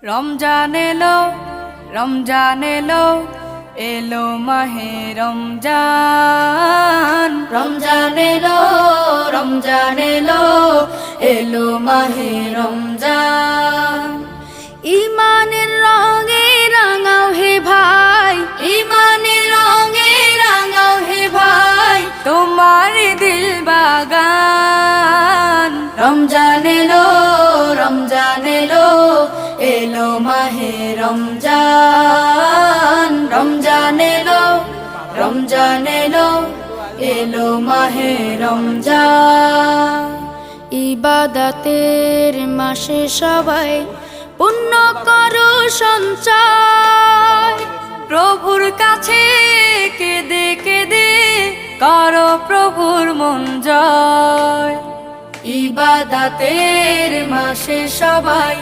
রমজান এলো, রমজান এলো, এলো মাহে রমজান। রমজান এলো, রমজান এলো, এলো মাহে রমজান। ইমানের রঙে রাঙাও হে ভাই, ইমানের রঙে রাঙাও হে ভাই, তোমার দিল বাগান। রমজান এলো, রমজান এলো, এলো মাহে রমজান। রমজান এলো, রমজান এলো, এলো মাহে রমজান। ইবাদতের মাসে সবাই পুণ্য করো সঞ্চয়, প্রভুর কাছে কেঁদে কেঁদে করো প্রভুর মন জয়। ইবাদতের মাসে সবাই